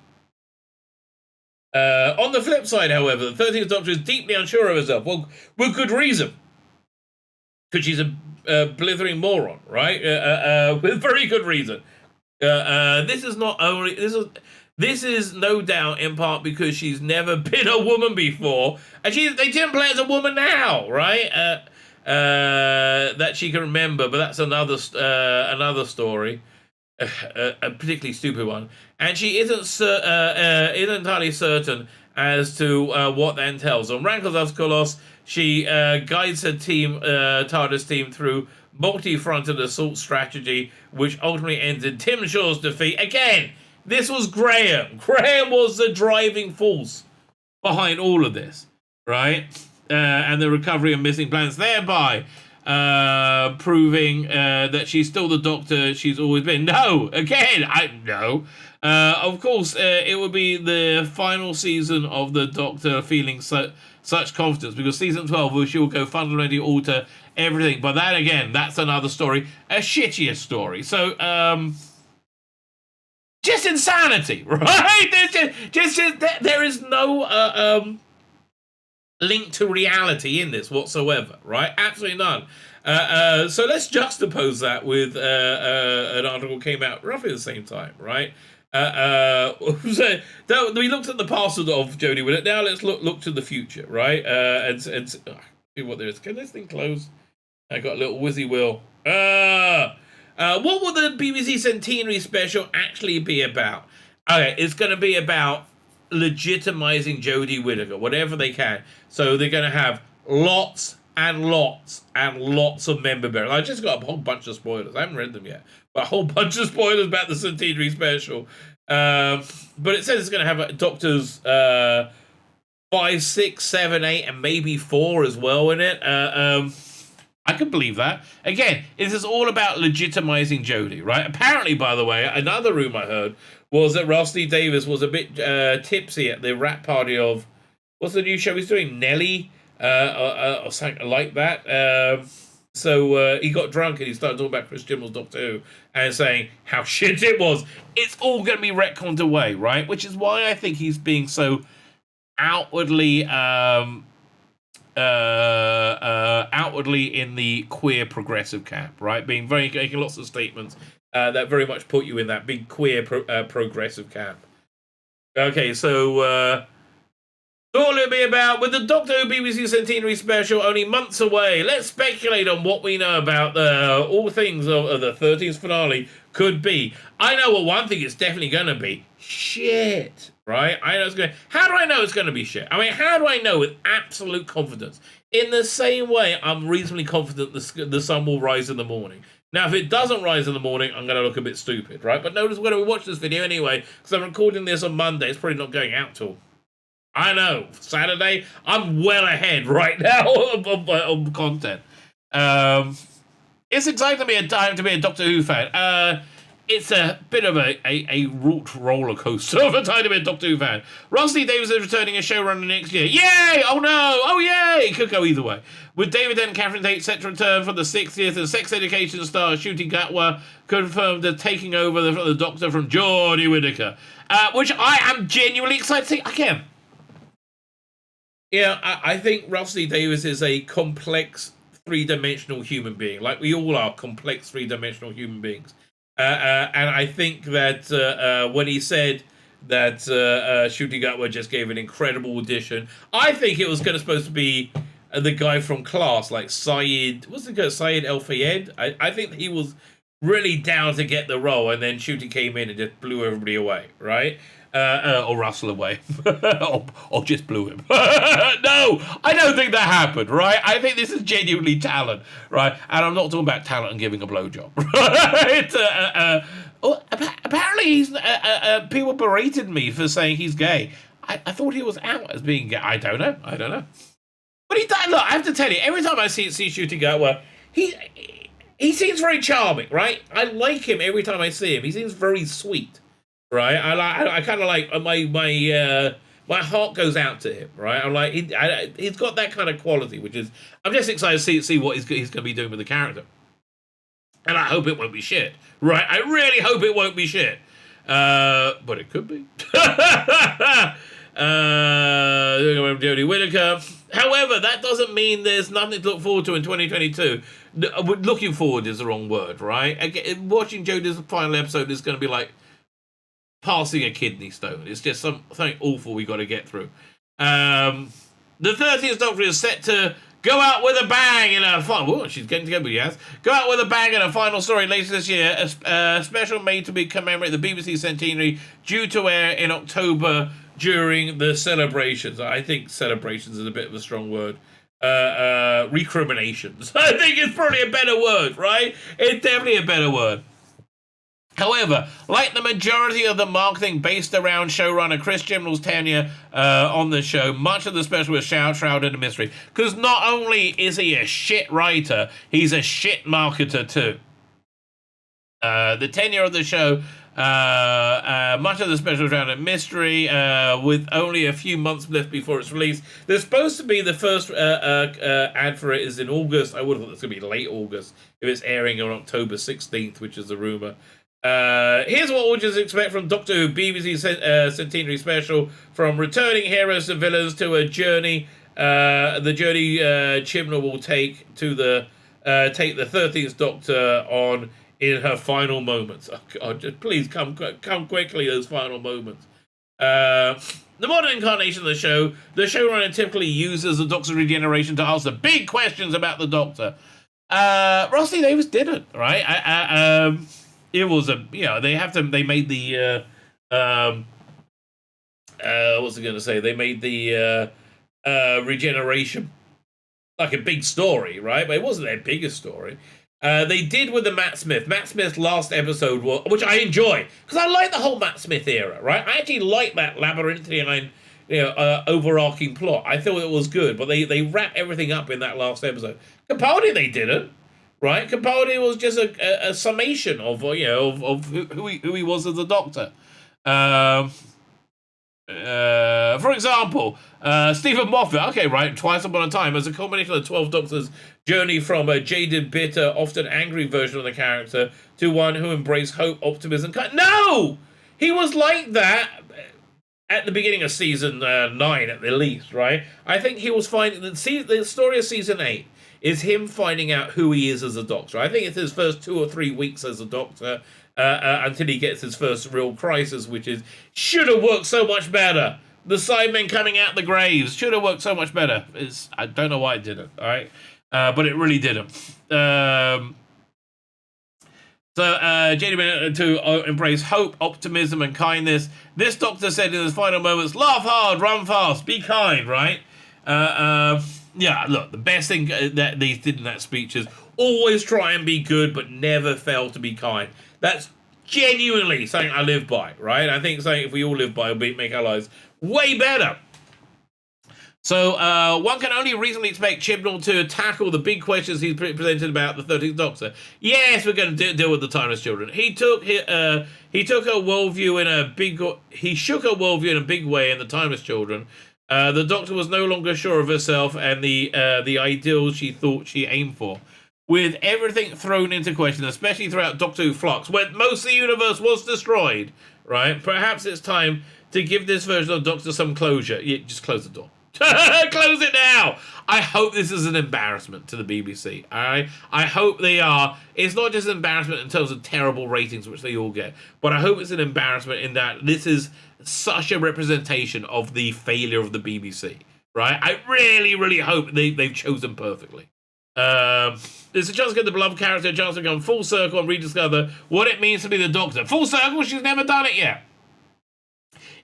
On the flip side, however, the 13th Doctor is deeply unsure of herself. Well, with good reason. Because she's a blithering moron, right? With very good reason. This is no doubt in part because she's never been a woman before, and they didn't play as a woman now, right? That she can remember, but that's another story, a particularly stupid one. And she isn't entirely certain as to what that entails. On Rankles Kolos, she guides her team, TARDIS team, through multi-fronted assault strategy, which ultimately ends in Tim Shaw's defeat. Again, this was Graham. Graham was the driving force behind all of this, right? And the recovery of missing planets, thereby proving that she's still the Doctor she's always been. No, again, no. Of course, it would be the final season of the Doctor feeling such confidence, because season 12, where she will go fundamentally alter everything. But that, again, that's another story, a shittier story. So, just insanity, right? There is no link to reality in this whatsoever, right? Absolutely none. So let's juxtapose that with an article came out roughly the same time, right? So we looked at the past of Jodie Whittaker. Now let's look to the future, right? And see what there is. Can this thing close? I got a little whizzy wheel. What will the BBC Centenary special actually be about? Okay, it's going to be about legitimizing Jodie Whittaker, whatever they can. So they're going to have lots and lots and lots of member berries. I just got a whole bunch of spoilers. I haven't read them yet, but a whole bunch of spoilers about the Centenary special. But it says it's going to have Doctors 5, 6, 7, 8, and maybe 4 as well in it. I can believe that. Again, this is all about legitimizing Jodie, right? Apparently, by the way, another rumor I heard was that Rusty Davis was a bit tipsy at the rap party of, what's the new show he's doing? Nelly? Or something like that. So he got drunk and he started talking about Chris Chibnall's Doctor Who and saying how shit it was. It's all going to be retconned away, right? Which is why I think he's being so outwardly in the queer progressive camp, right? Making lots of statements that very much put you in that big queer progressive camp. Okay, so all it'll be about with the Doctor Who BBC Centenary special only months away. Let's speculate on what we know about all things of the 13th finale could be. I know what one thing it's definitely going to be. Shit. Right? I know it's going to... How do I know it's going to be shit? I mean, how do I know with absolute confidence? In the same way, I'm reasonably confident the sun will rise in the morning. Now, if it doesn't rise in the morning, I'm going to look a bit stupid, right? But notice when we watch this video anyway, because I'm recording this on Monday, it's probably not going out till... I know, Saturday, I'm well ahead right now of content. It's exciting to be a Doctor Who fan. It's a bit of a roller coaster of a time to be a Doctor Who fan. Rusty Davies is returning as showrunner next year. Yay! Oh no! Oh yay! It could go either way. With David and Catherine Tate set to return for the 60th, and Sex Education star Ncuti Gatwa confirmed the taking over the Doctor from Jodie Whittaker, which I am genuinely excited to see again. Yeah, I think Rusty Davies is a complex three-dimensional human being, like we all are complex three-dimensional human beings. And I think that when he said that Ncuti Gatwa just gave an incredible audition, I think it was supposed to be the guy from Class, like Syed, what's the guy, Syed El Fayed? I think he was really down to get the role, and then Ncuti came in and just blew everybody away, right? Or Russell away. or just blew him. No, I don't think that happened, right? I think this is genuinely talent, right? And I'm not talking about talent and giving a blowjob, right? Apparently, he's people berated me for saying he's gay. I thought he was out as being gay. I don't know. But he died. Look, I have to tell you, every time I see Ncuti Gatwa, he seems very charming, right? I like him every time I see him. He seems very sweet. Right, I kind of like my heart goes out to him. Right, I'm like he's got that kind of quality, which is I'm just excited to see what he's going to be doing with the character, and I hope it won't be shit. Right, I really hope it won't be shit, but it could be. Jodie Whittaker. However, that doesn't mean there's nothing to look forward to in 2022. Looking forward is the wrong word, right? Again, watching Jodie's final episode is going to be like passing a kidney stone. It's just something awful we got to get through. The 30th Doctor is set to go out with a bang in a final... Oh, she's getting together with Yas. Go out with a bang in a final story later this year. A special made to be commemorate the BBC centenary, due to air in October during the celebrations. I think celebrations is a bit of a strong word. Recriminations. I think it's probably a better word, right? It's definitely a better word. However, like the majority of the marketing based around showrunner Chris Chibnall's tenure on the show, much of the special was shrouded in mystery. Because not only is he a shit writer, he's a shit marketer too. The tenure of the show, much of the special was shrouded in mystery, with only a few months left before its release. There's supposed to be the first ad for it is in August. I would have thought it's going to be late August if it's airing on October 16th, which is the rumour. Here's what we'll just expect from Doctor Who BBC Centenary Special, from returning heroes and villains to a journey the journey Chibnall will take the 13th Doctor on in her final moments. Oh God, just please come quickly, those final moments. The modern incarnation of the showrunner typically uses the Docks of Regeneration to answer big questions about the Doctor. Rusty Davies didn't, right? It was they made the what's I going to say? They made the regeneration like a big story, right? But it wasn't their biggest story. They did with the Matt Smith. Matt Smith's last episode, which I enjoy, because I like the whole Matt Smith era, right? I actually like that labyrinthine, overarching plot. I thought it was good, but they wrap everything up in that last episode. Capaldi, they didn't. Right, Capaldi was just a summation of who he was as a Doctor. For example, Stephen Moffat. Okay, right, Twice Upon a Time as a culmination of the 12 Doctors' journey from a jaded, bitter, often angry version of the character to one who embraced hope, optimism. No, he was like that at the beginning of season 9 at the least, right? I think he was finding the story of season 8 is him finding out who he is as a doctor. I think it's his first 2 or 3 weeks as a doctor until he gets his first real crisis, which is should have worked so much better. The Sidemen coming out the graves should have worked so much better. I don't know why it didn't, all right? But it really didn't. So, Jodie to embrace hope, optimism, and kindness. This doctor said in his final moments, laugh hard, run fast, be kind, right? Yeah, look, the best thing that they did in that speech is always try and be good, but never fail to be kind. That's genuinely something I live by, right? I think something if we all live by, it'll make our lives way better. So, one can only reasonably expect Chibnall to tackle the big questions he's presented about the 13th Doctor. Yes, we're going to deal with the Timeless Children. He shook her worldview in a big way in the Timeless Children. The Doctor was no longer sure of herself and the ideals she thought she aimed for. With everything thrown into question, especially throughout Doctor Who Flux, when most of the universe was destroyed, right? Perhaps it's time to give this version of Doctor some closure. Yeah, just close the door. Close it now. I hope this is an embarrassment to the BBC. Alright? I hope they are. It's not just an embarrassment in terms of terrible ratings, which they all get, but I hope it's an embarrassment in that this is such a representation of the failure of the BBC. Right? I really, really hope they've chosen perfectly. There's a chance to get the beloved character a chance to come full circle and rediscover what it means to be the Doctor. Full circle? She's never done it yet.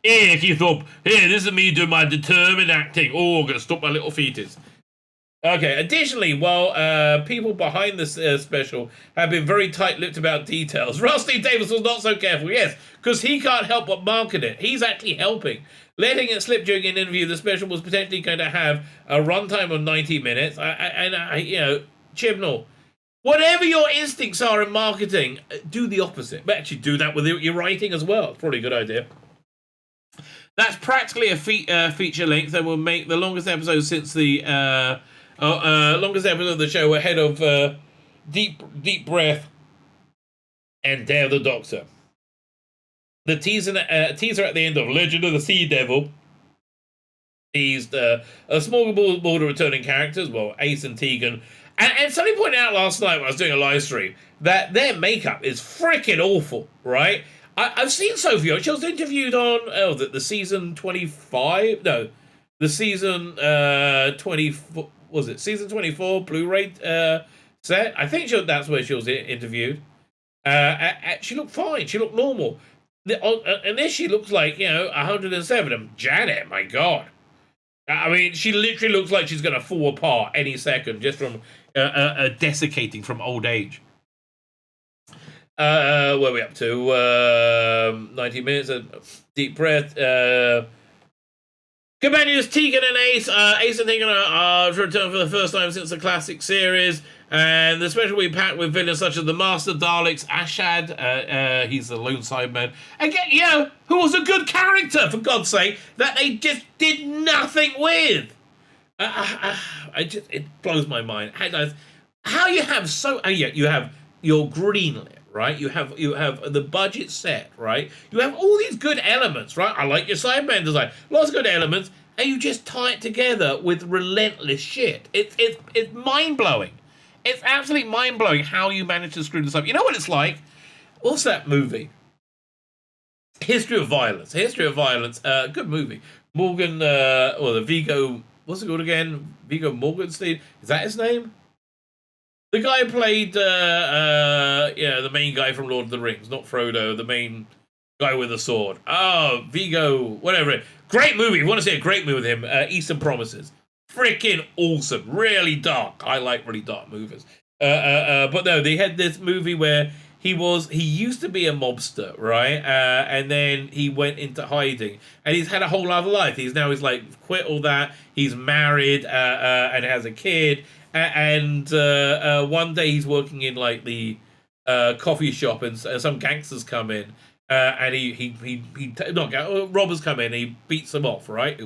If you thought, hey, this is me doing my determined acting. Oh, I'm going to stop my little fetus. Okay, additionally, while people behind this special have been very tight-lipped about details, Rusty Davis was not so careful, yes, because he can't help but market it. He's actually helping. Letting it slip during an interview, the special was potentially going to have a runtime of 90 minutes. Chibnall, whatever your instincts are in marketing, do the opposite. But actually do that with your writing as well. It's probably a good idea. That's practically a feature length and will make the longest episode since the longest episode of the show ahead of Deep Breath and Day of the Doctor. The teaser at the end of Legend of the Sea Devil teased a small board of returning characters, well, Ace and Tegan. And somebody pointed out last night when I was doing a live stream that their makeup is freaking awful, right? I've seen Sophie. She was interviewed on the season 25. No, the season 24. Was it season 24 Blu-ray set? I think that's where she was interviewed. She looked fine. She looked normal. And this she looks like 107. And Janet, my God. I mean, she literally looks like she's going to fall apart any second just from desiccating from old age. Where are we up to? 90 minutes. Deep breath. Companions Tegan and Ace. Ace and Tegan are returned for the first time since the classic series. And the special we packed with villains such as the Master Daleks, Ashad, he's the lone sideman. Again, who was a good character, for God's sake, that they just did nothing with. It blows my mind. How you have you have your greenlit, right? You have the budget set, right? You have all these good elements, right? I like your Sideman design. Lots of good elements, and you just tie it together with relentless shit. It's mind-blowing. It's absolutely mind-blowing how you manage to screw this up. You know what it's like? What's that movie? History of Violence. Good movie. Morgan, the Viggo, what's it called again? Viggo Mortensen? Is that his name? The guy who played, the main guy from Lord of the Rings, not Frodo, the main guy with a sword. Oh, Viggo, whatever. Great movie. If you want to see a great movie with him, Eastern Promises. Freaking awesome. Really dark. I like really dark movies. But no, they had this movie where he used to be a mobster, right? And then he went into hiding. And he's had a whole other life. He's quit all that. He's married and has a kid. And one day he's working in the coffee shop, and some gangsters come in, and robbers come in, and he beats them off, right?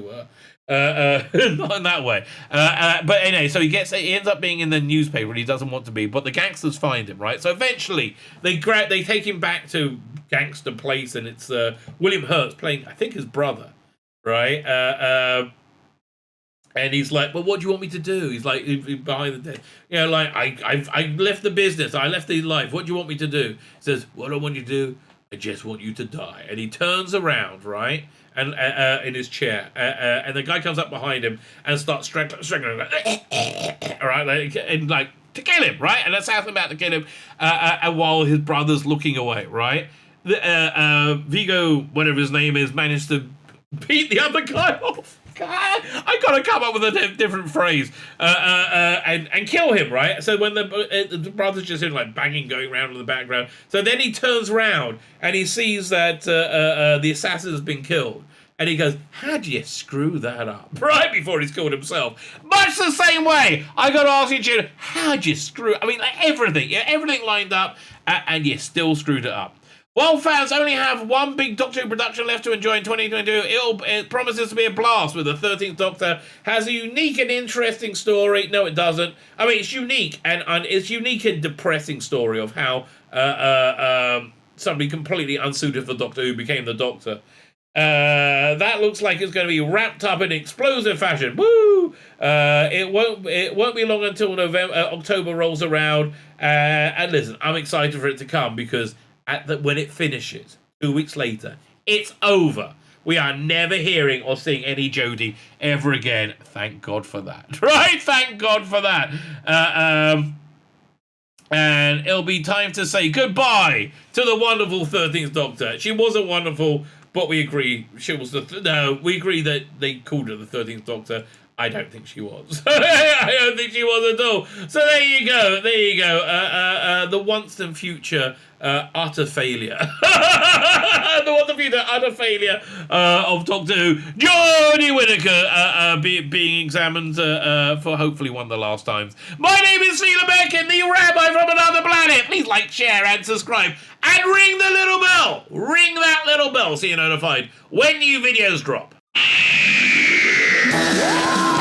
Not in that way. But anyway, so he ends up being in the newspaper, and he doesn't want to be, but the gangsters find him, right? So eventually they take him back to Gangster Place, and it's William Hurt's playing, I think, his brother. right? And he's like, well, what do you want me to do? He's like, behind the desk. You know, like, I left the business. I left the life. What do you want me to do? He says, what I want you to do, I just want you to die. And he turns around, right? And in his chair. And the guy comes up behind him and starts strangling like, right? And like, to kill him, right? And that's how I'm about to kill him. And while his brother's looking away, right? Vigo, whatever his name is, managed to beat the other guy off. I gotta come up with a different phrase and kill him, right? So when the brother's just in like banging going around in the background, so then he turns round and he sees that the assassin has been killed, and he goes, "How'd you screw that up?" Right before he's killed himself. Much the same way, I gotta ask you, Jim, how'd you screw? I mean, like everything lined up, and you still screwed it up. Well, fans only have one big Doctor Who production left to enjoy in 2022. It promises to be a blast with the 13th Doctor. Has a unique and interesting story. No, it doesn't. I mean, it's unique, and it's unique and depressing story of how somebody completely unsuited for Doctor Who became the Doctor. That looks like it's going to be wrapped up in explosive fashion. Woo! It won't be long until October rolls around. And listen, I'm excited for it to come because when it finishes, 2 weeks later, it's over. We are never hearing or seeing any Jodie ever again. Thank God for that. Right? Thank God for that. And it'll be time to say goodbye to the wonderful 13th Doctor. She wasn't wonderful, but we agree she was we agree that they called her the 13th Doctor. I don't think she was. I don't think she was at all. So there you go. The once and future utter failure. The once and future utter failure of Doctor Who. Jodie Whittaker being examined for hopefully one of the last times. My name is Tzvi Lebetkin, the Rabbi from another planet. Please like, share, and subscribe. And ring the little bell. Ring that little bell so you're notified when new videos drop. Yeah!